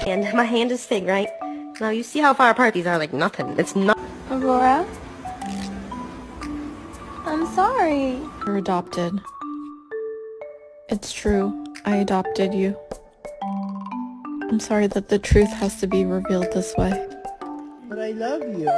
And my hand is big, right? Now you see how far apart these are, like nothing. It's not. Aurora? I'm sorry. You're adopted. It's true. I adopted you. I'm sorry that the truth has to be revealed this way. But I love you.